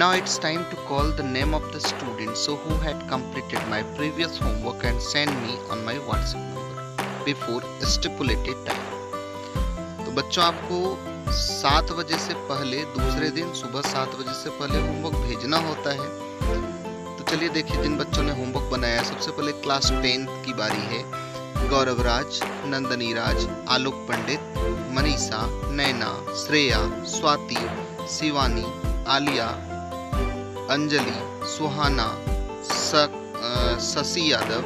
Now it's time to call the name of the students who had completed my previous homework and send me on my WhatsApp number before stipulated time. तो बच्चों आपको 7 बजे से पहले दूसरे दिन सुबह 7 बजे से पहले होमवर्क भेजना होता है। तो चलिए देखिए जिन बच्चों ने होमवर्क बनाया है। सबसे पहले क्लास 10 की बारी है। गौरव राज, नंदनी राज, आलोक पंडित, मनीषा, नैना, श्रेया, स्वाति, शिवानी, आलिया, अंजलि, सुहाना, शशि यादव,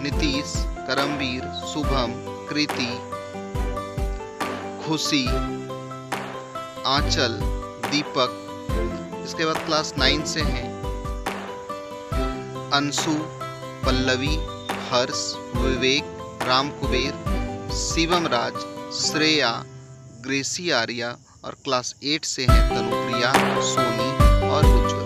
नीतीश, करमवीर, शुभम, कृति, खुशी, आंचल, दीपक। इसके बाद क्लास 9 से हैं अंशु, पल्लवी, हर्ष, विवेक, राम कुबेर, शिवम राज, श्रेया, ग्रेसी आर्या। और क्लास 8 से हैं तनुप्रिया, सोनी और उज्जवल।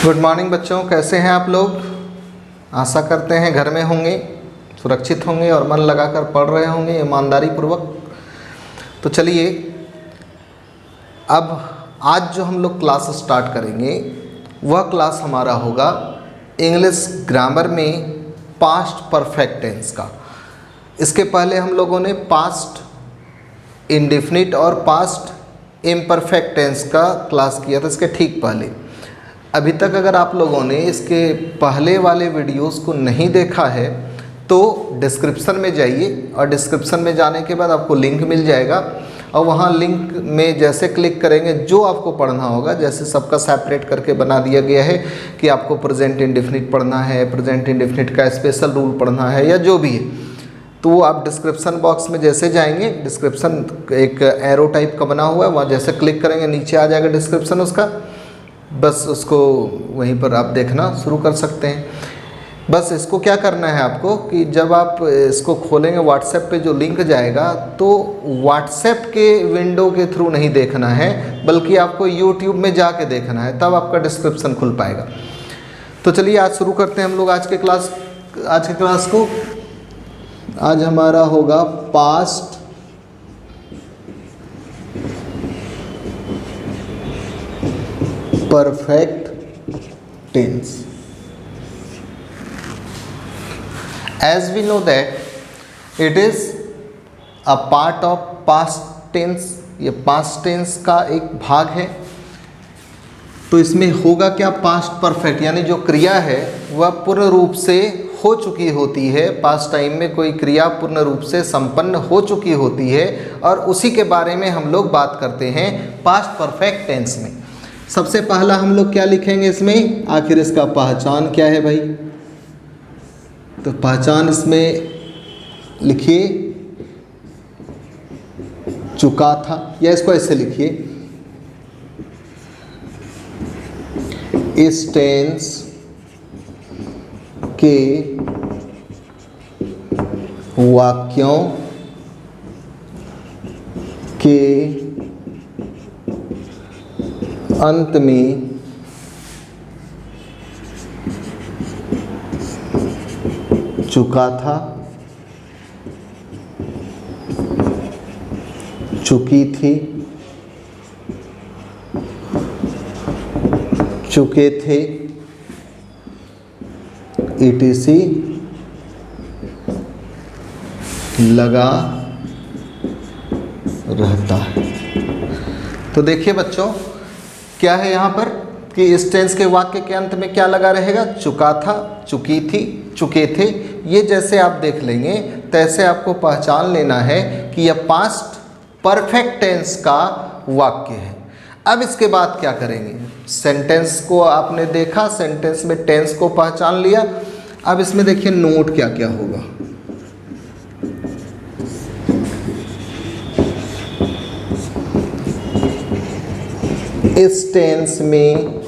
गुड मॉर्निंग बच्चों, कैसे हैं आप लोग? आशा करते हैं घर में होंगे, सुरक्षित होंगे और मन लगाकर पढ़ रहे होंगे ईमानदारी पूर्वक। तो चलिए अब आज जो हम लोग क्लास स्टार्ट करेंगे वह क्लास हमारा होगा इंग्लिश ग्रामर में पास्ट परफेक्ट टेंस का। इसके पहले हम लोगों ने पास्ट इंडेफिनिट और पास्ट इम्परफेक्ट टेंस का क्लास किया था, इसके ठीक पहले। अभी तक अगर आप लोगों ने इसके पहले वाले वीडियोस को नहीं देखा है तो डिस्क्रिप्शन में जाइए और डिस्क्रिप्शन में जाने के बाद आपको लिंक मिल जाएगा और वहाँ लिंक में जैसे क्लिक करेंगे जो आपको पढ़ना होगा, जैसे सबका सेपरेट करके बना दिया गया है कि आपको प्रेजेंट इंडेफिनिट पढ़ना है, प्रेजेंट इंडेफिनिट का स्पेशल रूल पढ़ना है या जो भी है, तो आप डिस्क्रिप्शन बॉक्स में जैसे जाएंगे, डिस्क्रिप्शन एक एरो टाइप का बना हुआ है, वहाँ जैसे क्लिक करेंगे नीचे आ जाएगा डिस्क्रिप्शन उसका। बस उसको वहीं पर आप देखना शुरू कर सकते हैं। बस इसको क्या करना है आपको कि जब आप इसको खोलेंगे व्हाट्सएप पे जो लिंक जाएगा तो व्हाट्सएप के विंडो के थ्रू नहीं देखना है, बल्कि आपको यूट्यूब में जाके देखना है, तब आपका डिस्क्रिप्शन खुल पाएगा। तो चलिए आज शुरू करते हैं हम लोग आज के क्लास को। आज हमारा होगा past perfect tense. As we know that it is a part of past tense, ये past tense का एक भाग है। तो इसमें होगा क्या, पास्ट परफेक्ट, यानी जो क्रिया है वह पूर्ण रूप से हो चुकी होती है। पास्ट टाइम में कोई क्रिया पूर्ण रूप से संपन्न हो चुकी होती है और उसी के बारे में हम लोग बात करते हैं पास्ट परफेक्ट टेंस में। सबसे पहला हम लोग क्या लिखेंगे इसमें, आखिर इसका पहचान क्या है भाई? तो पहचान इसमें लिखिए चुका था, या इसको ऐसे लिखिए, इस टेंस के वाक्यों के अंत में चुका था, चुकी थी, चुके थे, etc लगा रहता है। तो देखिए बच्चों क्या है यहाँ पर कि इस टेंस के वाक्य के अंत में क्या लगा रहेगा, चुका था, चुकी थी, चुके थे। ये जैसे आप देख लेंगे तैसे आपको पहचान लेना है कि यह पास्ट परफेक्ट टेंस का वाक्य है। अब इसके बाद क्या करेंगे, सेंटेंस को आपने देखा, सेंटेंस में टेंस को पहचान लिया। अब इसमें देखिए नोट क्या क्या होगा। इस टेंस में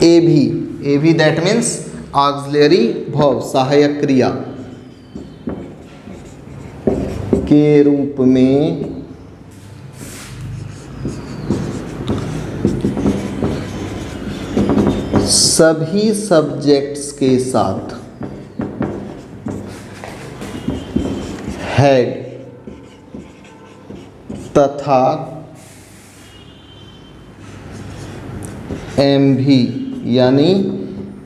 ए भी दैट मीन्स ऑक्सिलरी वर्ब, सहायक क्रिया के रूप में सभी सब्जेक्ट्स के साथ हेड तथा एमवी यानी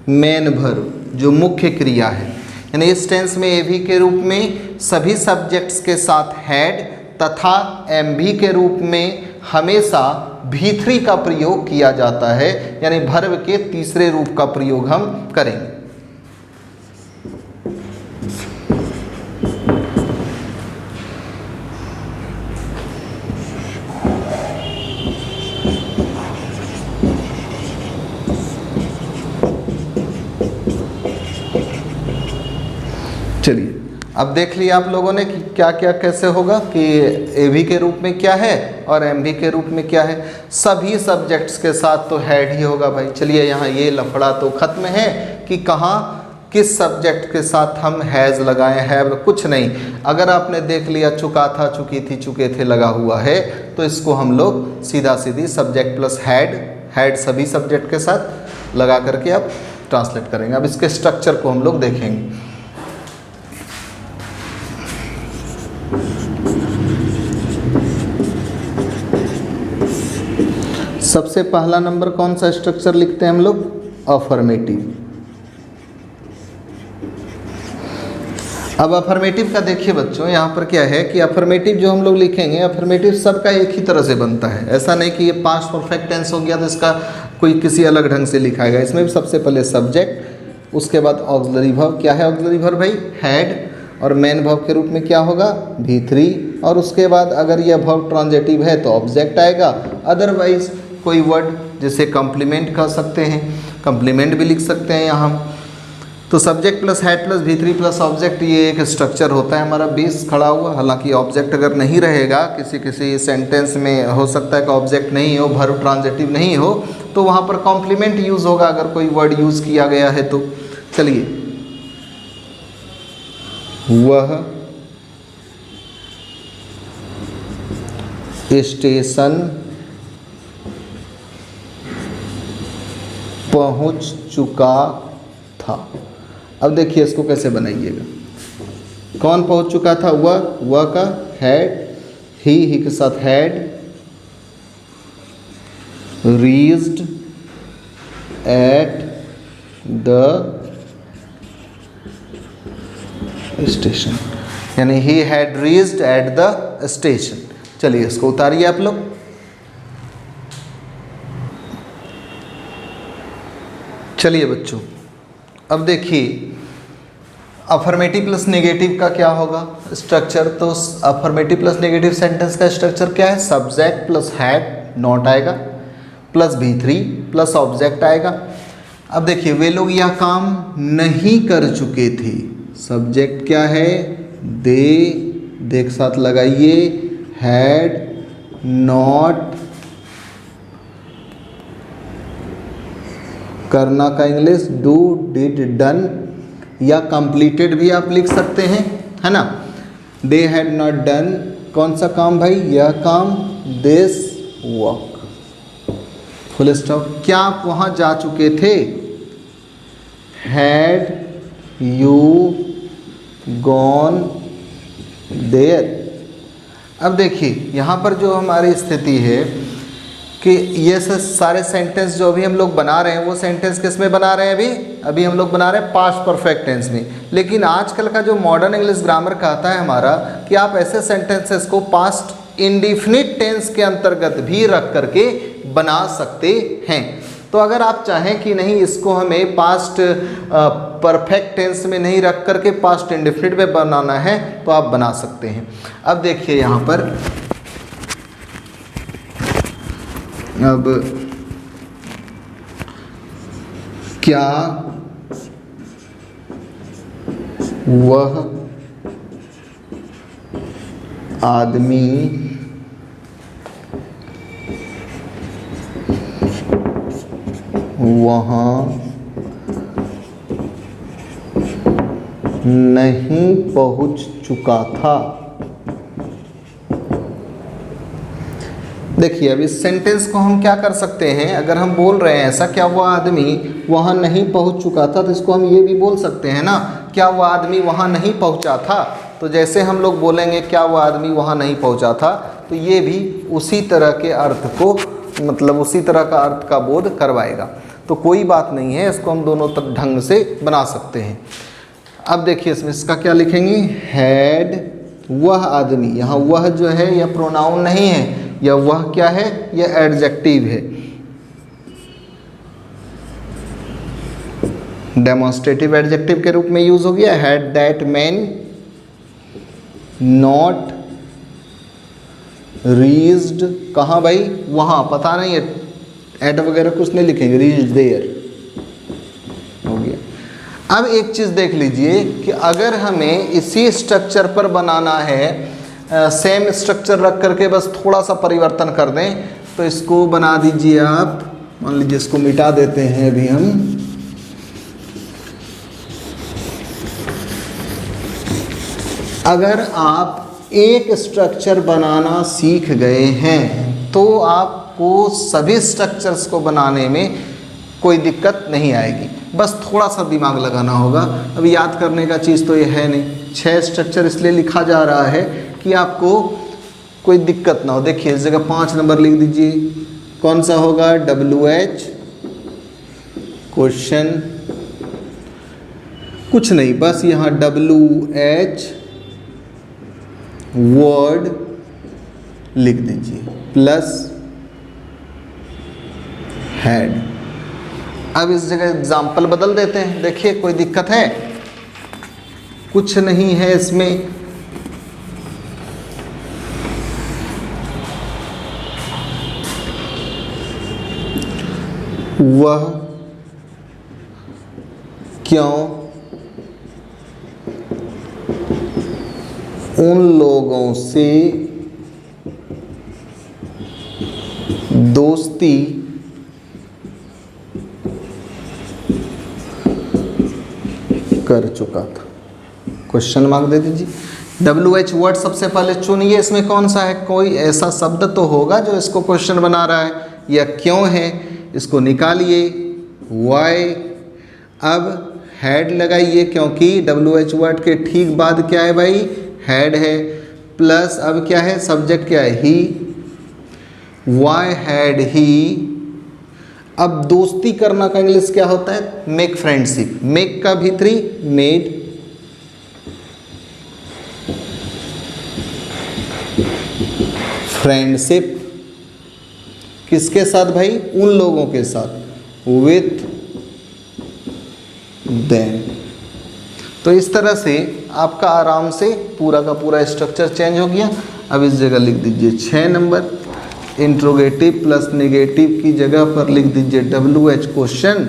मेन वर्ब जो मुख्य क्रिया है, यानी इस टेंस में एवी के रूप में सभी सब्जेक्ट्स के साथ हेड तथा एमवी के रूप में हमेशा भी3 का प्रयोग किया जाता है, यानी वर्ब के तीसरे रूप का प्रयोग हम करेंगे। चलिए अब देख लिया आप लोगों ने कि क्या क्या कैसे होगा कि एवी के रूप में क्या है और एमवी के रूप में क्या है। सभी सब्जेक्ट्स के साथ तो हेड ही होगा भाई। चलिए यहाँ ये लफड़ा तो खत्म है कि कहाँ किस सब्जेक्ट के साथ हम हैज़ लगाएं, हैव कुछ नहीं। अगर आपने देख लिया चुका था, चुकी थी, चुके थे लगा हुआ है तो इसको हम लोग सीधा सीधी सब्जेक्ट प्लस हेड, हेड सभी सब्जेक्ट के साथ लगा करके अब ट्रांसलेट करेंगे। अब इसके स्ट्रक्चर को हम लोग देखेंगे। सबसे पहला नंबर कौन सा स्ट्रक्चर लिखते हैं हम लोग? अफर्मेटिव। अब अफर्मेटिव का देखिए बच्चों, यहाँ पर क्या है कि अफर्मेटिव जो हम लोग लिखेंगे, अफर्मेटिव सबका एक ही तरह से बनता है। ऐसा नहीं कि ये पास्ट परफेक्ट टेंस हो गया तो इसका कोई किसी अलग ढंग से लिखाएगा। इसमें भी सबसे पहले सब्जेक्ट, उसके बाद ऑक्सिलरी वर्ब। क्या है ऑक्सिलरी वर्ब भाई? हेड। और मेन वर्ब के रूप में क्या होगा? भी3। और उसके बाद अगर यह वर्ब ट्रांजिटिव है तो ऑब्जेक्ट आएगा। अदरवाइज कोई वर्ड जैसे कम्प्लीमेंट कर सकते हैं, कम्प्लीमेंट भी लिख सकते हैं यहाँ। तो सब्जेक्ट प्लस हेड प्लस भी3 प्लस ऑब्जेक्ट, ये एक स्ट्रक्चर होता है हमारा बेस खड़ा हुआ। हालांकि ऑब्जेक्ट अगर नहीं रहेगा, किसी किसी सेंटेंस में हो सकता है कि ऑब्जेक्ट नहीं हो, वर्ब ट्रांजिटिव नहीं हो, तो वहाँ पर कॉम्प्लीमेंट यूज़ होगा अगर कोई वर्ड यूज़ किया गया है तो। चलिए, वह स्टेशन पहुंच चुका था। अब देखिए इसको कैसे बनाइएगा। कौन पहुंच चुका था? वह का हेड, ही के साथ had, reached at the station, यानी he had reached at the station. चलिए इसको उतारिए आप लोग। चलिए बच्चों, अब देखिए अफर्मेटिव प्लस नेगेटिव का क्या होगा स्ट्रक्चर। तो अफर्मेटिव प्लस नेगेटिव सेंटेंस का स्ट्रक्चर क्या है? सब्जेक्ट प्लस हैड, नॉट आएगा, प्लस भी3 प्लस ऑब्जेक्ट आएगा। अब देखिए वे लोग यह काम नहीं कर चुके थे। सब्जेक्ट क्या है? दे, देख साथ लगाइए, हैड, नॉट, करना का इंग्लिश डू, डिड, डन, या कंप्लीटेड भी आप लिख सकते हैं, है ना। दे हैड नॉट डन कौन सा काम भाई? यह काम, दिस वर्क, फुल स्टॉप। क्या आप वहाँ जा चुके थे? Had you gone there. अब देखिए यहाँ पर जो हमारी स्थिति है कि ये सारे सेंटेंस जो अभी हम लोग बना रहे हैं वो सेंटेंस किस में बना रहे हैं? अभी हम लोग बना रहे हैं पास्ट परफेक्ट टेंस में। लेकिन आजकल का जो मॉडर्न इंग्लिश ग्रामर कहता है हमारा कि आप ऐसे सेंटेंसेस को पास्ट इंडिफिनिट टेंस के अंतर्गत भी रख करके बना सकते हैं। तो अगर आप चाहें कि नहीं इसको हमें पास्ट परफेक्ट टेंस में नहीं रख करके पास्ट इंडिफिनिट में बनाना है तो आप बना सकते हैं। अब देखिए यहाँ पर, अब क्या वह आदमी वहाँ नहीं पहुँच चुका था? देखिए अब इस सेंटेंस को हम क्या कर सकते हैं, अगर हम बोल रहे हैं ऐसा, क्या वह आदमी वहाँ नहीं पहुँच चुका था, तो इसको हम ये भी बोल सकते हैं ना, क्या वह आदमी वहाँ नहीं पहुँचा था। तो जैसे हम लोग बोलेंगे क्या वह आदमी वहाँ नहीं पहुँचा था, तो ये भी उसी तरह के अर्थ को, मतलब उसी तरह का अर्थ का बोध करवाएगा। तो कोई बात नहीं है, इसको हम दोनों ढंग से बना सकते हैं। अब देखिए इसमें इसका क्या लिखेंगे, हैड वह आदमी, यहाँ वह जो है यह प्रोनाउन नहीं है, या वह क्या है, यह एडजेक्टिव है, डेमोन्स्ट्रेटिव एडजेक्टिव के रूप में यूज हो गया। Had that man not reached, कहाँ भाई, वहाँ, पता नहीं है, एट वगैरह कुछ नहीं लिखेंगे, रीच्ड देयर हो गया। अब एक चीज़ देख लीजिए कि अगर हमें इसी स्ट्रक्चर पर बनाना है, सेम स्ट्रक्चर रख करके बस थोड़ा सा परिवर्तन कर दें, तो इसको बना दीजिए आप, मान लीजिए इसको मिटा देते हैं अभी हम। अगर आप एक स्ट्रक्चर बनाना सीख गए हैं तो आपको सभी स्ट्रक्चर्स को बनाने में कोई दिक्कत नहीं आएगी, बस थोड़ा सा दिमाग लगाना होगा। अभी याद करने का चीज़ तो ये है नहीं, 6 स्ट्रक्चर इसलिए लिखा जा रहा है कि आपको कोई दिक्कत ना हो। देखिए इस जगह 5 नंबर लिख दीजिए, कौन सा होगा, WH क्वेश्चन, कुछ नहीं, बस यहाँ WH वर्ड लिख दीजिए प्लस हैड। अब इस जगह एग्जाम्पल बदल देते हैं, देखिए कोई दिक्कत है, कुछ नहीं है इसमें। वह क्यों उन लोगों से दोस्ती कर चुका था, क्वेश्चन मार्क दे दीजिए। WH वर्ड सबसे पहले चुनिए, इसमें कौन सा है, कोई ऐसा शब्द तो होगा जो इसको क्वेश्चन बना रहा है, या क्यों है, इसको निकालिए, वाई। अब हैड लगाइए, क्योंकि WH वर्ड के ठीक बाद क्या है भाई, हैड है, प्लस अब क्या है, सब्जेक्ट क्या है, ही, वाई हैड ही। अब दोस्ती करना का इंग्लिश क्या होता है, मेक फ्रेंडशिप, मेक का भीतरी मेड, फ्रेंडशिप किसके साथ भाई, उन लोगों के साथ, विथ देम। तो इस तरह से आपका आराम से पूरा का पूरा स्ट्रक्चर चेंज हो गया। अब इस जगह लिख दीजिए 6 नंबर, इंट्रोगेटिव प्लस नेगेटिव की जगह पर लिख दीजिए WH question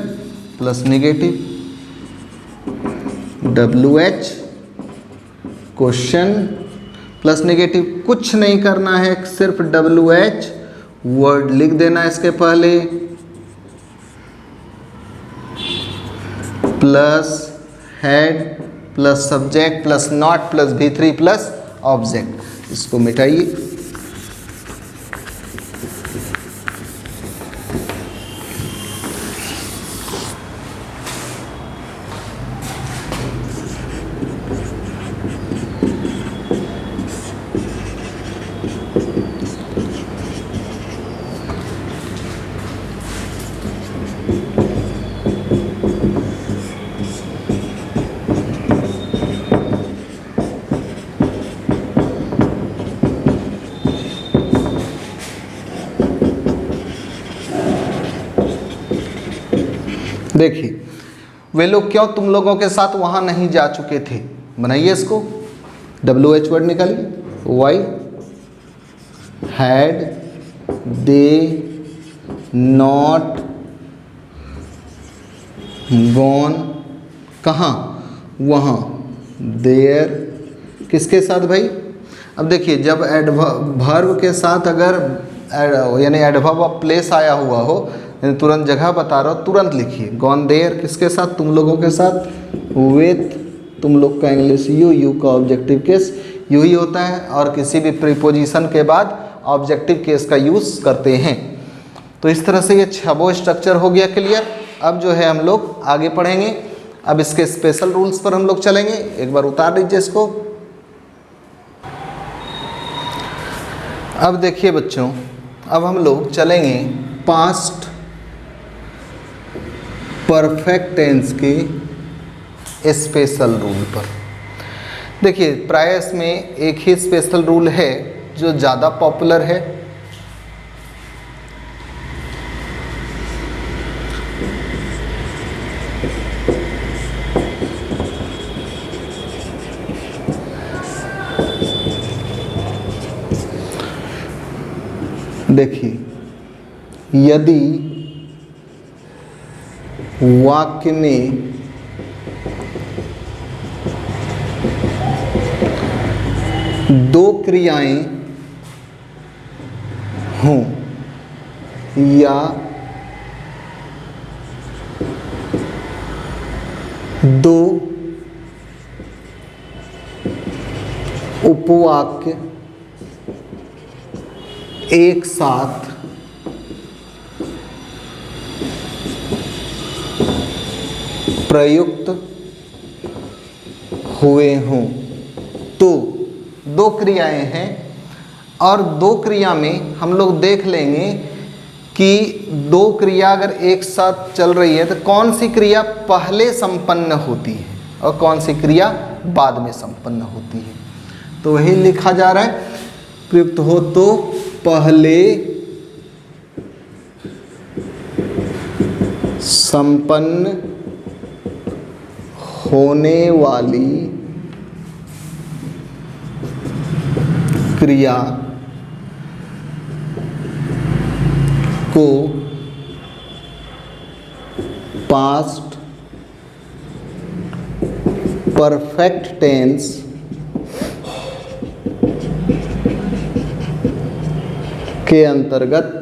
plus negative, WH question plus negative. कुछ नहीं करना है, सिर्फ WH वर्ड लिख देना इसके पहले, plus had plus subject plus not plus V3 plus object. इसको मिटाइए। देखिए वे लोग क्यों तुम लोगों के साथ वहाँ नहीं जा चुके थे, बनाइए इसको, WH वर्ड निकालिए, why had they not gone, कहाँ, वहाँ, देयर किसके साथ भाई। अब देखिए जब वर्ब के साथ अगर यानी एडवर्ब ऑफ प्लेस आया हुआ हो, तुरंत जगह बता रहा हो, तुरंत लिखिए। गॉन देयर किसके साथ, तुम लोगों के साथ, विथ तुम लोग का इंग्लिश यू, यू का ऑब्जेक्टिव केस यू ही होता है, और किसी भी प्रीपोजिशन के बाद ऑब्जेक्टिव केस का यूज़ करते हैं। तो इस तरह से ये 6 स्ट्रक्चर हो गया क्लियर। अब जो है हम लोग आगे पढ़ेंगे, अब इसके स्पेशल रूल्स पर हम लोग चलेंगे। एक बार उतार लीजिए इसको। अब देखिए बच्चों, अब हम लोग चलेंगे पास्ट परफेक्ट टेंस के स्पेशल रूल पर। देखिए प्राय इसमें एक ही स्पेशल रूल है जो ज़्यादा पॉपुलर है, देखिए यदि वाक्य में दो क्रियाएं हों या दो उपवाक्य एक साथ प्रयुक्त हुए हों, तो दो क्रियाएं हैं और दो क्रिया में हम लोग देख लेंगे कि दो क्रिया अगर एक साथ चल रही है तो कौन सी क्रिया पहले संपन्न होती है और कौन सी क्रिया बाद में संपन्न होती है। तो वही लिखा जा रहा है, प्रयुक्त हो तो पहले संपन्न होने वाली क्रिया को पास्ट परफेक्ट टेंस के अंतर्गत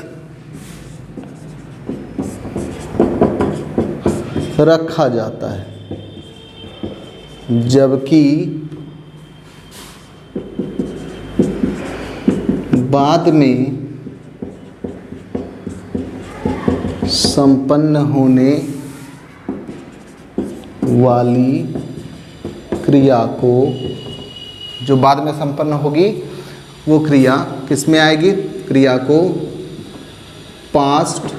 रखा जाता है, जबकि बाद में संपन्न होने वाली क्रिया को, जो बाद में संपन्न होगी वो क्रिया किस में आएगी, क्रिया को पास्ट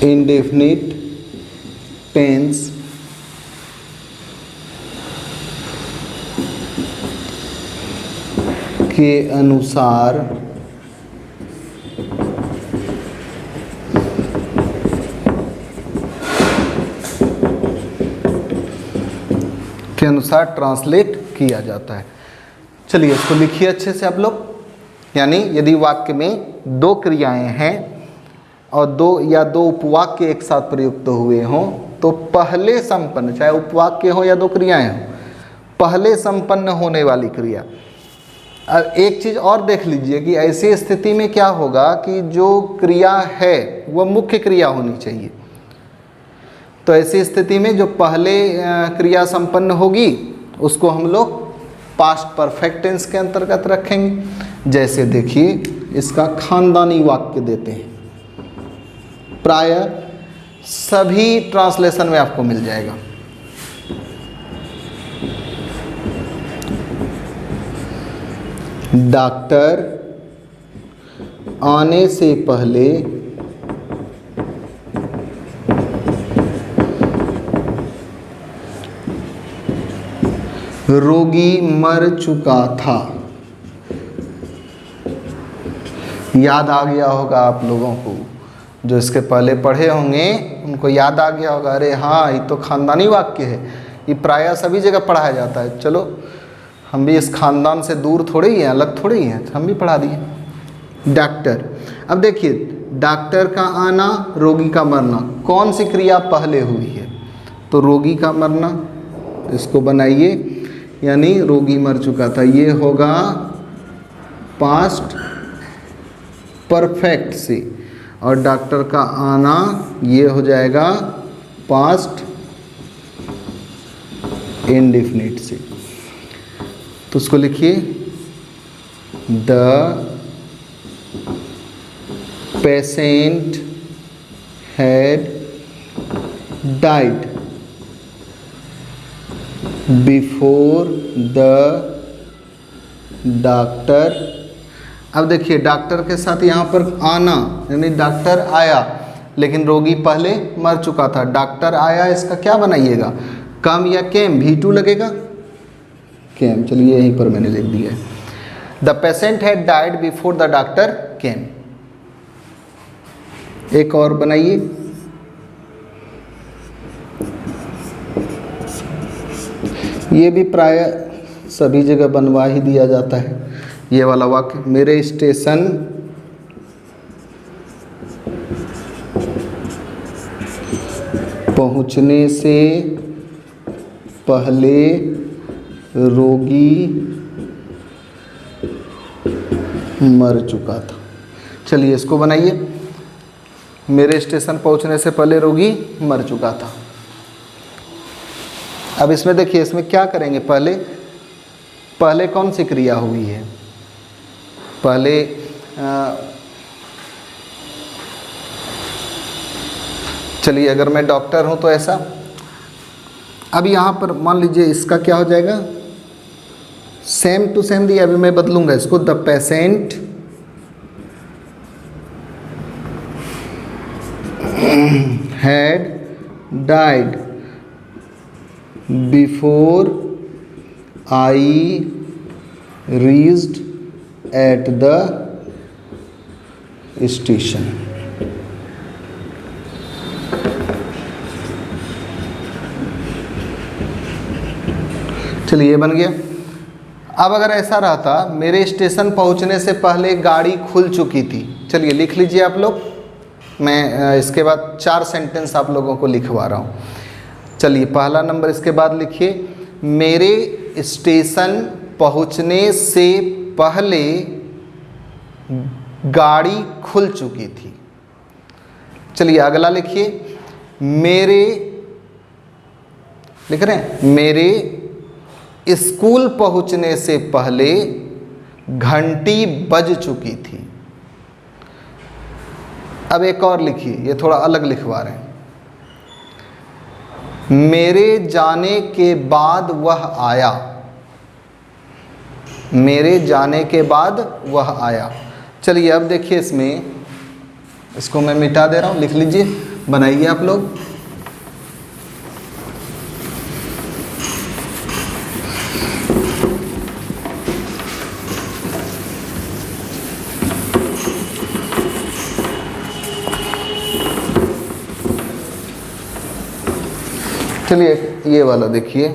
इंडेफिनिट टेंस के अनुसार ट्रांसलेट किया जाता है। चलिए इसको लिखिए अच्छे से आप लोग। यानी यदि वाक्य में दो क्रियाएं हैं और दो उपवाक्य एक साथ प्रयुक्त हुए हों तो पहले संपन्न, चाहे उपवाक्य हो या दो क्रियाएं हों, पहले संपन्न होने वाली क्रिया। अब एक चीज़ और देख लीजिए कि ऐसी स्थिति में क्या होगा कि जो क्रिया है वह मुख्य क्रिया होनी चाहिए। तो ऐसी स्थिति में जो पहले क्रिया संपन्न होगी उसको हम लोग पास्ट परफेक्ट टेंस के अंतर्गत रखेंगे। जैसे देखिए इसका खानदानी वाक्य देते हैं, प्रायः सभी ट्रांसलेशन में आपको मिल जाएगा। डॉक्टर आने से पहले रोगी मर चुका था। याद आ गया होगा आप लोगों को, जो इसके पहले पढ़े होंगे उनको याद आ गया होगा, अरे हाँ ये तो खानदानी वाक्य है, ये प्रायः सभी जगह पढ़ाया जाता है। चलो हम भी इस खानदान से दूर थोड़े ही हैं, अलग थोड़े ही हैं, हम भी पढ़ा दिए। डॉक्टर, अब देखिए डॉक्टर का आना, रोगी का मरना, कौन सी क्रिया पहले हुई है, तो रोगी का मरना, इसको बनाइए, यानी रोगी मर चुका था, ये होगा पास्ट परफेक्ट से, और डॉक्टर का आना ये हो जाएगा पास्ट इंडेफिनिट से। तो उसको लिखिए the patient had died before the doctor. अब देखिए डॉक्टर के साथ यहाँ पर आना यानी डॉक्टर आया, लेकिन रोगी पहले मर चुका था। डॉक्टर आया, इसका क्या बनाइएगा, कम या केम, V2 लगेगा, केम। चलिए यहीं पर मैंने लिख दिया है, the patient had died before the doctor केम। एक और बनाइए, ये भी प्राय सभी जगह बनवा ही दिया जाता है ये वाला वाक्य, मेरे स्टेशन पहुंचने से पहले रोगी मर चुका था। चलिए इसको बनाइए, मेरे स्टेशन पहुंचने से पहले रोगी मर चुका था। अब इसमें देखिए, इसमें क्या करेंगे, पहले कौन सी क्रिया हुई है, पहले चलिए अगर मैं डॉक्टर हूं तो ऐसा। अब यहाँ पर मान लीजिए इसका क्या हो जाएगा, सेम टू सेम दिया, अभी मैं बदलूंगा इसको, the patient had died before I reached at the station. चलिए ये बन गया। अब अगर ऐसा रहता, मेरे स्टेशन पहुंचने से पहले गाड़ी खुल चुकी थी। चलिए लिख लीजिए आप लोग, मैं इसके बाद 4 सेंटेंस आप लोगों को लिखवा रहा हूँ। चलिए पहला नंबर इसके बाद लिखिए, मेरे स्टेशन पहुंचने से पहले गाड़ी खुल चुकी थी। चलिए अगला लिखिए, मेरे, लिख रहे हैं, मेरे स्कूल पहुंचने से पहले घंटी बज चुकी थी। अब एक और लिखिए, ये थोड़ा अलग लिखवा रहे हैं, मेरे जाने के बाद वह आया, मेरे जाने के बाद वह आया। चलिए अब देखिए इसमें, इसको मैं मिटा दे रहा हूँ, लिख लीजिए, बनाइए आप लोग। चलिए ये वाला देखिए,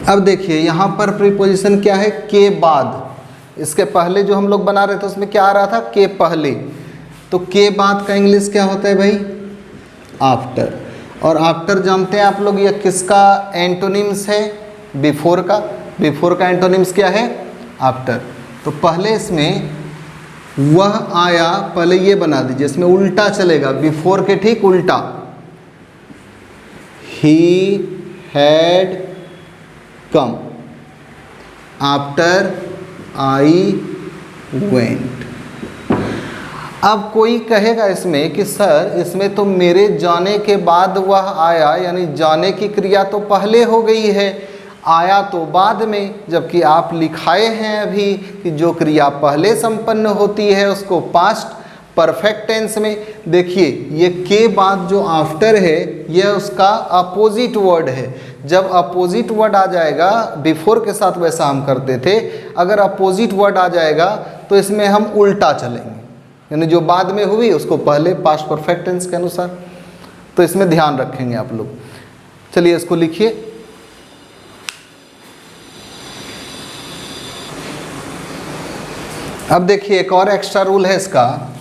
अब देखिए यहाँ पर प्रीपोजिशन क्या है, के बाद। इसके पहले जो हम लोग बना रहे थे उसमें क्या आ रहा था, के पहले। तो के बाद का इंग्लिश क्या होता है भाई, आफ्टर। और आफ्टर जानते हैं आप लोग, यह किसका एंटोनिम्स है, बिफोर का। बिफोर का एंटोनिम्स क्या है, आफ्टर। तो पहले इसमें वह आया, पहले ये बना दीजिए, इसमें उल्टा चलेगा, बिफोर के ठीक उल्टा। He had come after I went. अब कोई कहेगा इसमें कि सर इसमें तो मेरे जाने के बाद वह आया, यानी जाने की क्रिया तो पहले हो गई है, आया तो बाद में, जबकि आप लिखाए हैं अभी कि जो क्रिया पहले संपन्न होती है उसको पास्ट परफेक्ट टेंस में। देखिए ये के बाद जो आफ्टर है यह उसका अपोजिट वर्ड है। जब अपोजिट वर्ड आ जाएगा, बिफोर के साथ वैसा हम करते थे, अगर अपोजिट वर्ड आ जाएगा तो इसमें हम उल्टा चलेंगे, यानी जो बाद में हुई उसको पहले पास्ट परफेक्ट टेंस के अनुसार। तो इसमें ध्यान रखेंगे आप लोग। चलिए इसको लिखिए, अब देखिए एक और एक्स्ट्रा रूल है इसका,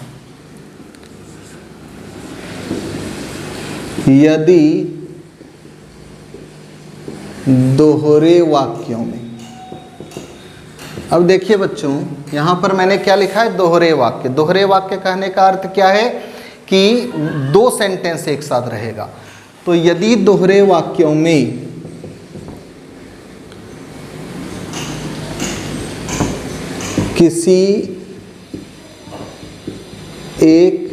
यदि दोहरे वाक्यों में अब देखिए बच्चों, यहाँ पर मैंने क्या लिखा है, दोहरे वाक्य। दोहरे वाक्य कहने का अर्थ क्या है कि दो सेंटेंस एक साथ रहेगा। तो यदि दोहरे वाक्यों में किसी एक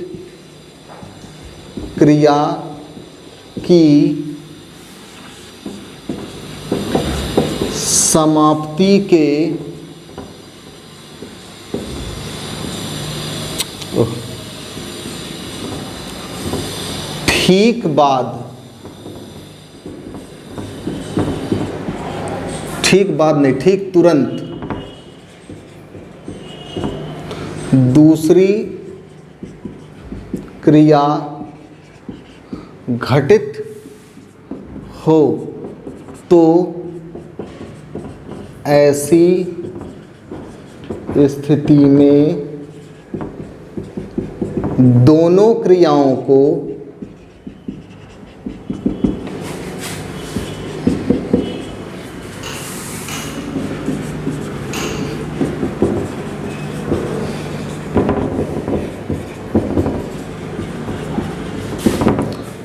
क्रिया की समाप्ति के ठीक बाद नहीं, ठीक तुरंत दूसरी क्रिया घटित हो तो ऐसी स्थिति में दोनों क्रियाओं को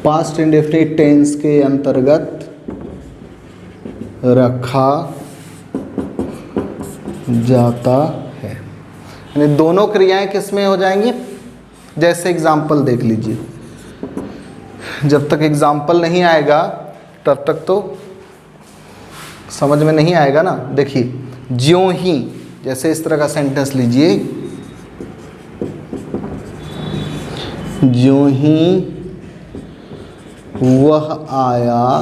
पास्ट इंडेफिनिट टेंस के अंतर्गत रखा जाता है। यानी दोनों क्रियाएं किस में हो जाएंगी, जैसे एग्जाम्पल देख लीजिए। जब तक एग्जाम्पल नहीं आएगा तब तक तो समझ में नहीं आएगा ना। देखिए, ज्यों ही, जैसे इस तरह का सेंटेंस लीजिए, ज्यों ही वह आया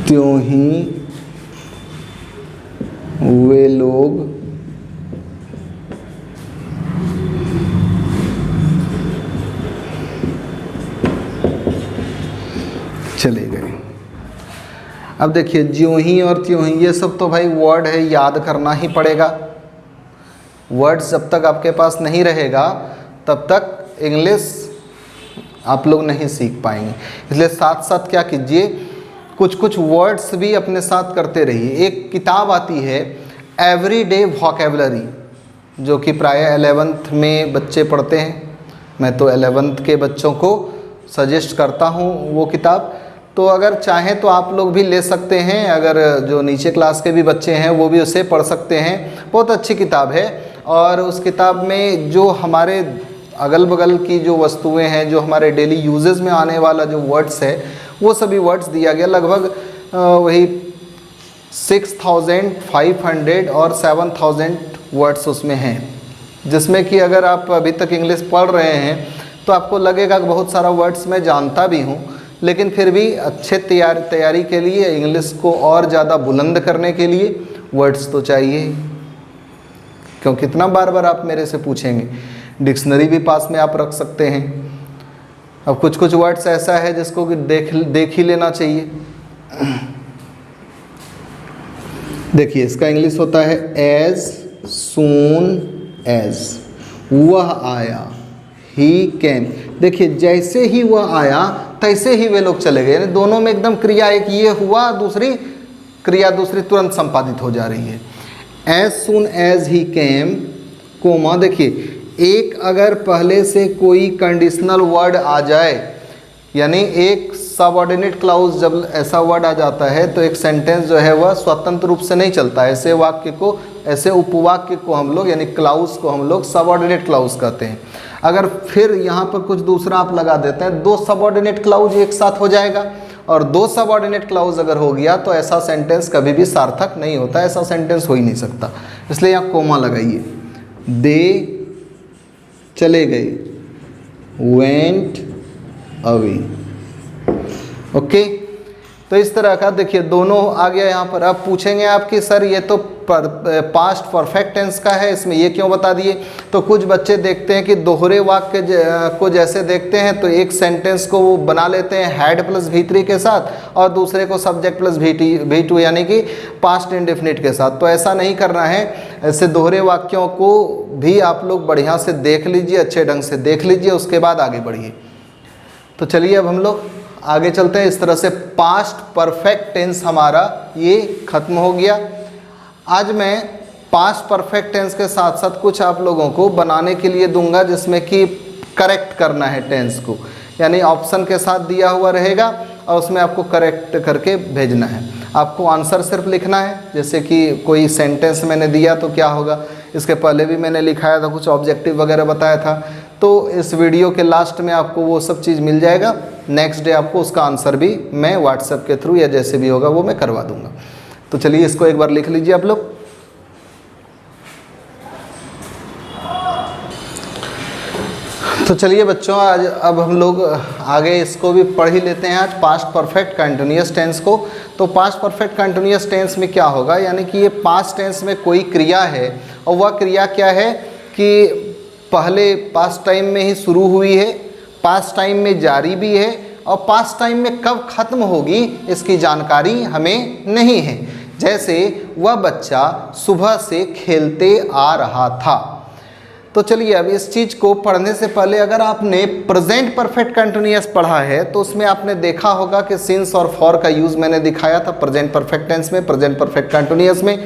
त्यों ही वे लोग चले गए। अब देखिए, ज्यों ही और त्यों ही, ये सब तो भाई वर्ड है, याद करना ही पड़ेगा। वर्ड्स जब तक आपके पास नहीं रहेगा तब तक इंग्लिश आप लोग नहीं सीख पाएंगे। इसलिए साथ साथ क्या कीजिए, कुछ कुछ वर्ड्स भी अपने साथ करते रहिए। एक किताब आती है एवरीडे वोकैबुलरी, जो कि प्राय 11th में बच्चे पढ़ते हैं। मैं तो 11th के बच्चों को सजेस्ट करता हूँ वो किताब। तो अगर चाहें तो आप लोग भी ले सकते हैं, अगर जो नीचे क्लास के भी बच्चे हैं वो भी उसे पढ़ सकते हैं। बहुत अच्छी किताब है। और उस किताब में जो हमारे अगल बगल की जो वस्तुएं हैं, जो हमारे डेली यूजेस में आने वाला जो वर्ड्स है, वो सभी वर्ड्स दिया गया। लगभग वही 6500 और 7000 वर्ड्स उसमें हैं, जिसमें कि अगर आप अभी तक इंग्लिश पढ़ रहे हैं तो आपको लगेगा कि बहुत सारा वर्ड्स मैं जानता भी हूँ, लेकिन फिर भी अच्छे तैयारी के लिए, इंग्लिश को और ज़्यादा बुलंद करने के लिए वर्ड्स तो चाहिए। क्योंकि कितना बार बार आप मेरे से पूछेंगे। डिक्शनरी भी पास में आप रख सकते हैं। अब कुछ कुछ वर्ड्स ऐसा है जिसको कि देख ही लेना चाहिए। देखिए, इसका इंग्लिश होता है एज सून एज, वह आया, ही केम। देखिए, जैसे ही वह आया तैसे ही वे लोग चले गए। यानी दोनों में एकदम क्रिया, एक ये हुआ, दूसरी क्रिया दूसरी तुरंत संपादित हो जा रही है। As soon as he came, comma. देखिए, एक अगर पहले से कोई कंडीशनल वर्ड आ जाए, यानी एक सबऑर्डिनेट क्लाउज जब ऐसा वर्ड आ जाता है तो एक सेंटेंस जो है वह स्वतंत्र रूप से नहीं चलता। ऐसे वाक्य को, ऐसे उपवाक्य को हम लोग, यानी क्लाउज को हम लोग सबऑर्डिनेट क्लाउज कहते हैं। अगर फिर यहाँ पर कुछ दूसरा आप लगा देते हैं, दो सबऑर्डिनेट क्लाउज एक साथ हो जाएगा। और दो सबऑर्डिनेट क्लाउज अगर हो गया तो ऐसा सेंटेंस कभी भी सार्थक नहीं होता, ऐसा सेंटेंस हो ही नहीं सकता। इसलिए यहाँ कोमा लगाइए। दे चले गए, वेंट अवे। ओके, तो इस तरह का देखिए दोनों आ गया यहाँ पर। अब पूछेंगे आपकी सर ये तो पास्ट परफेक्ट टेंस का है, इसमें ये क्यों बता दिए? तो कुछ बच्चे देखते हैं कि दोहरे वाक्य को जैसे देखते हैं तो एक सेंटेंस को वो बना लेते हैं हैड प्लस V3 के साथ और दूसरे को सब्जेक्ट प्लस V2 यानी कि पास्ट इंडेफिनिट के साथ। तो ऐसा नहीं करना है। ऐसे दोहरे वाक्यों को भी आप लोग बढ़िया से देख लीजिए, अच्छे ढंग से देख लीजिए, उसके बाद आगे बढ़िए। तो चलिए अब हम लोग आगे चलते हैं। इस तरह से पास्ट परफेक्ट टेंस हमारा ये खत्म हो गया। आज मैं पास्ट परफेक्ट टेंस के साथ साथ कुछ आप लोगों को बनाने के लिए दूंगा जिसमें कि करेक्ट करना है टेंस को, यानी ऑप्शन के साथ दिया हुआ रहेगा और उसमें आपको करेक्ट करके भेजना है। आपको आंसर सिर्फ लिखना है, जैसे कि कोई सेंटेंस मैंने दिया तो क्या होगा, इसके पहले भी मैंने लिखाया था, कुछ ऑब्जेक्टिव वगैरह बताया था, तो इस वीडियो के लास्ट में आपको वो सब चीज़ मिल जाएगा। नेक्स्ट डे आपको उसका आंसर भी मैं व्हाट्सएप के थ्रू या जैसे भी होगा वो मैं करवा दूंगा। तो चलिए इसको एक बार लिख लीजिए आप लोग। तो चलिए बच्चों, आज अब हम लोग आगे इसको भी पढ़ ही लेते हैं, आज पास्ट परफेक्ट कंटिन्यूअस टेंस को। तो पास्ट परफेक्ट कंटिन्यूअस टेंस में क्या होगा, यानी कि ये पास्ट टेंस में कोई क्रिया है और वह क्रिया क्या है कि पहले पास्ट टाइम में ही शुरू हुई है, पास्ट टाइम में जारी भी है और पास्ट टाइम में कब ख़त्म होगी इसकी जानकारी हमें नहीं है। जैसे वह बच्चा सुबह से खेलते आ रहा था। तो चलिए अब इस चीज़ को पढ़ने से पहले अगर आपने प्रेजेंट परफेक्ट कंटिन्यूअस पढ़ा है तो उसमें आपने देखा होगा कि सिंस और फॉर का यूज़ मैंने दिखाया था प्रेजेंट परफेक्ट टेंस में, प्रेजेंट परफेक्ट कंटिन्यूअस में।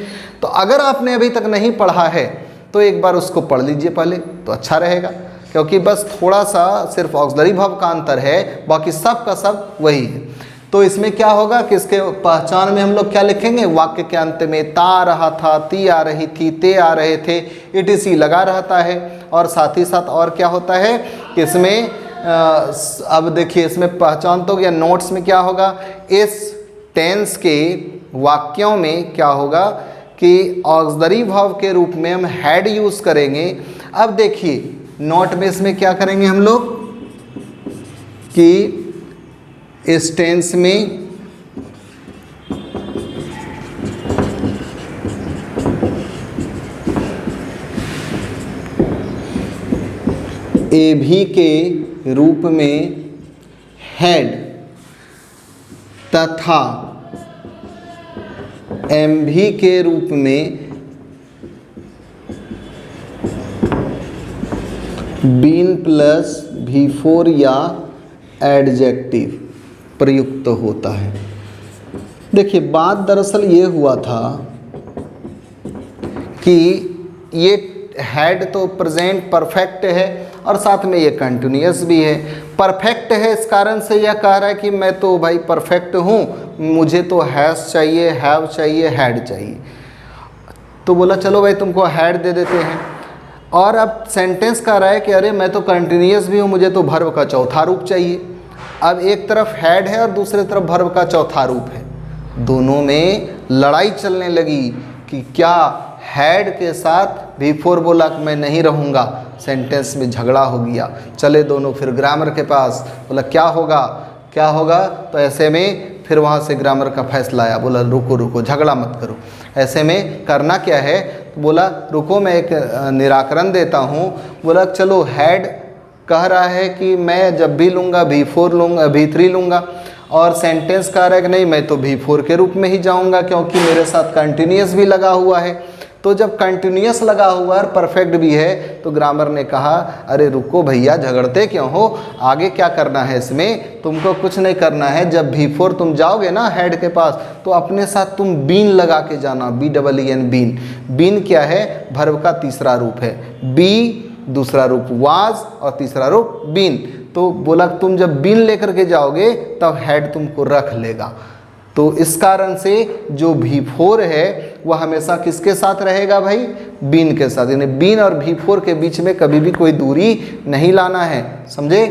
तो अगर आपने अभी तक नहीं पढ़ा है तो एक बार उसको पढ़ लीजिए पहले, तो अच्छा रहेगा, क्योंकि बस थोड़ा सा सिर्फ ऑक्सिलरी वर्ब का अंतर है, बाकी सब का सब वही है। तो इसमें क्या होगा कि इसके पहचान में हम लोग क्या लिखेंगे, वाक्य के अंत में ता आ रहा था, ती आ रही थी, ते आ रहे थे, etc लगा रहता है। और साथ ही साथ और क्या होता है कि इसमें अब देखिए इसमें पहचान तो या नोट्स में क्या होगा, इस टेंस के वाक्यों में क्या होगा कि ऑक्सिलरी वर्ब के रूप में हम हैड यूज़ करेंगे। अब देखिए नोट में इसमें क्या करेंगे हम लोग कि इस टेंस में ए भी के रूप में हैड तथा एम भी के रूप में बीन प्लस V4 या एडजेक्टिव प्रयुक्त होता है। देखिए बात दरअसल ये हुआ था कि ये हैड तो प्रेजेंट परफेक्ट है और साथ में ये कंटिन्यूअस भी है। परफेक्ट है इस कारण से यह कह रहा है कि मैं तो भाई परफेक्ट हूँ, मुझे तो हैज़ चाहिए, हैव चाहिए, हैड चाहिए। तो बोला चलो भाई तुमको हैड दे देते हैं। और अब सेंटेंस कह रहा है कि अरे मैं तो कंटिन्यूअस भी हूँ, मुझे तो वर्ब का चौथा रूप चाहिए। अब एक तरफ हैड है और दूसरी तरफ वर्ब का चौथा रूप है, दोनों में लड़ाई चलने लगी कि क्या हैड के साथ V4 बोला कि मैं नहीं रहूँगा, सेंटेंस में झगड़ा हो गया। चले दोनों फिर ग्रामर के पास, बोला क्या होगा क्या होगा। तो ऐसे में फिर वहाँ से ग्रामर का फैसला आया, बोला रुको रुको झगड़ा मत करो। ऐसे में करना क्या है, तो बोला रुको मैं एक निराकरण देता हूँ। बोला चलो हैड कह रहा है कि मैं जब भी लूँगा V4 लूँगा, V3 लूँगा, और सेंटेंस कह रहा है कि नहीं मैं तो V4 के रूप में ही जाऊँगा क्योंकि मेरे साथ कंटिन्यूअस भी लगा हुआ है। तो जब कंटिन्यूअस लगा हुआ और परफेक्ट भी है तो ग्रामर ने कहा अरे रुको भैया झगड़ते क्यों हो, आगे क्या करना है इसमें, तुमको कुछ नहीं करना है। जब V4 तुम जाओगे ना हेड के पास तो अपने साथ तुम बीन लगा के जाना, BEEN बीन। बीन क्या है, वर्ब का तीसरा रूप है, बी दूसरा रूप वाज और तीसरा रूप बीन। तो बोला तुम जब बीन लेकर के जाओगे तब हेड तुमको रख लेगा। तो इस कारण से जो V4 है वह हमेशा किसके साथ रहेगा भाई, बीन के साथ। यानी बीन और V4 के बीच में कभी भी कोई दूरी नहीं लाना है, समझे।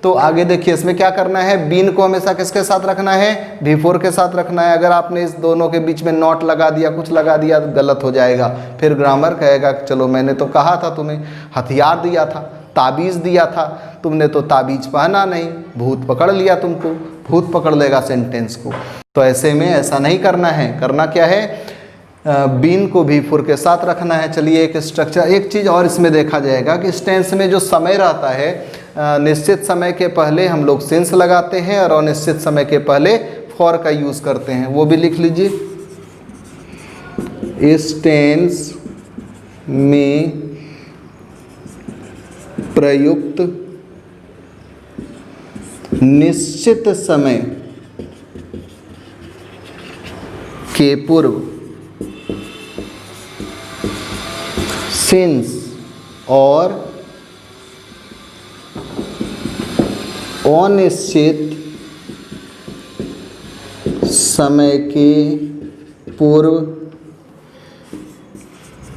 तो आगे देखिए इसमें क्या करना है, बीन को हमेशा किसके साथ रखना है, V4 के साथ रखना है। अगर आपने इस दोनों के बीच में नॉट लगा दिया, कुछ लगा दिया तो गलत हो जाएगा। फिर ग्रामर कहेगा चलो मैंने तो कहा था, तुम्हें हथियार दिया था, ताबीज़ दिया था, तुमने तो ताबीज़ पहना नहीं, भूत पकड़ लिया तुमको, भूत पकड़ लेगा सेंटेंस को। तो ऐसे में ऐसा नहीं करना है। करना क्या है, बीन को V4 के साथ रखना है। चलिए एक स्ट्रक्चर, एक चीज़ और इसमें देखा जाएगा कि इस टेंस में जो समय रहता है, निश्चित समय के पहले हम लोग सिंस लगाते हैं और अनिश्चित समय के पहले फॉर का यूज़ करते हैं, वो भी लिख लीजिए। इस टेंस में प्रयुक्त निश्चित समय के पूर्व सिंस और अनिश्चित समय के पूर्व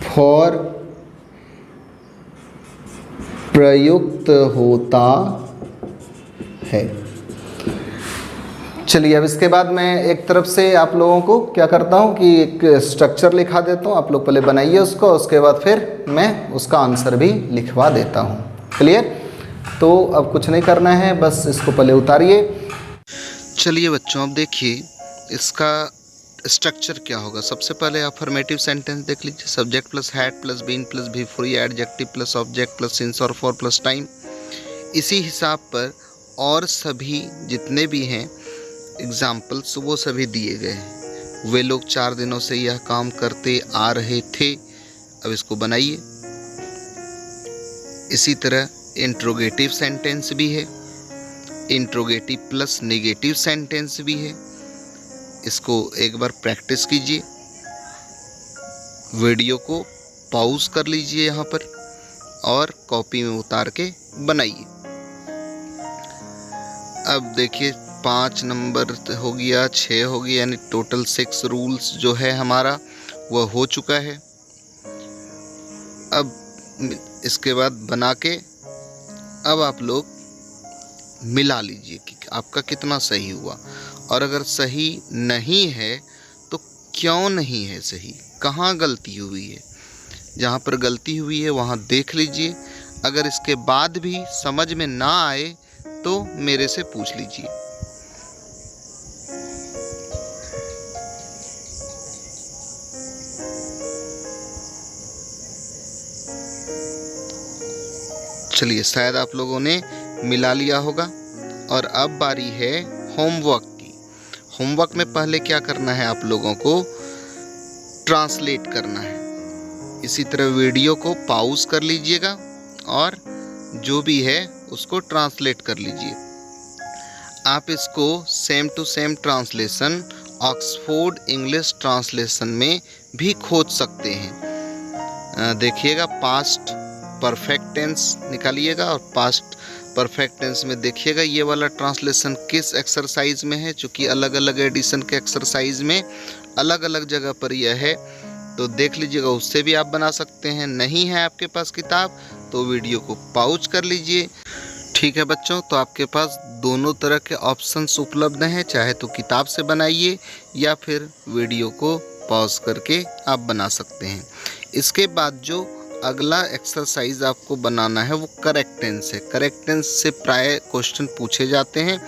फॉर प्रयुक्त होता है। चलिए अब इसके बाद मैं एक तरफ से आप लोगों को क्या करता हूँ कि एक स्ट्रक्चर लिखा देता हूँ, आप लोग पहले बनाइए उसको, उसके बाद फिर मैं उसका आंसर भी लिखवा देता हूँ। क्लियर? तो अब कुछ नहीं करना है, बस इसको पहले उतारिए। चलिए बच्चों अब देखिए इसका स्ट्रक्चर क्या होगा। सबसे पहले अफर्मेटिव सेंटेंस देख लीजिए, subject plus had plus been plus भी फ्री adjective plus object plus since और फॉर प्लस टाइम। इसी हिसाब पर और सभी जितने भी हैं एग्जाम्पल्स वो सभी दिए गए हैं। वे लोग 4 दिनों से यह काम करते आ रहे थे। अब इसको बनाइए। इसी तरह इंट्रोगेटिव सेंटेंस भी है, इंट्रोगेटिव प्लस नेगेटिव सेंटेंस भी है। इसको एक बार प्रैक्टिस कीजिए, वीडियो को पॉज कर लीजिए यहाँ पर और कॉपी में उतार के बनाइए। अब देखिए 5 नंबर हो गया, 6 हो गया, यानी टोटल 6 रूल्स जो है हमारा वह हो चुका है। अब इसके बाद बना के अब आप लोग मिला लीजिए कि आपका कितना सही हुआ, और अगर सही नहीं है तो क्यों नहीं है सही, कहाँ गलती हुई है। जहाँ पर गलती हुई है वहाँ देख लीजिए। अगर इसके बाद भी समझ में ना आए तो मेरे से पूछ लीजिए। चलिए शायद आप लोगों ने मिला लिया होगा। और अब बारी है होमवर्क की। होमवर्क में पहले क्या करना है, आप लोगों को ट्रांसलेट करना है। इसी तरह वीडियो को पॉज कर लीजिएगा और जो भी है उसको ट्रांसलेट कर लीजिए। आप इसको same to same translation Oxford English translation में भी खोज सकते हैं। देखिएगा पास्ट परफेक्ट टेंस निकालिएगा और पास्ट परफेक्ट टेंस में देखिएगा ये वाला ट्रांसलेशन किस एक्सरसाइज में है। चूँकि अलग अलग एडिशन के एक्सरसाइज में अलग अलग जगह पर यह है, तो देख लीजिएगा, उससे भी आप बना सकते हैं। नहीं है आपके पास किताब तो वीडियो को पॉज कर लीजिए। ठीक है बच्चों, तो आपके पास दोनों तरह के ऑप्शंस उपलब्ध हैं, चाहे तो किताब से बनाइए या फिर वीडियो को पॉज करके आप बना सकते हैं। इसके बाद जो अगला एक्सरसाइज आपको बनाना है वो करेक्ट टेंस है। करेक्ट टेंस से प्राय क्वेश्चन पूछे जाते हैं।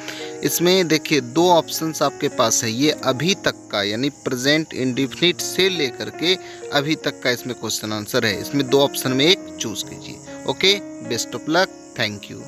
इसमें देखिए 2 ऑप्शंस आपके पास है, ये अभी तक का यानी प्रेजेंट इंडेफिनिट से लेकर के अभी तक का इसमें क्वेश्चन आंसर है। इसमें 2 ऑप्शन में एक चूज कीजिए। Okay, best of luck, thank you.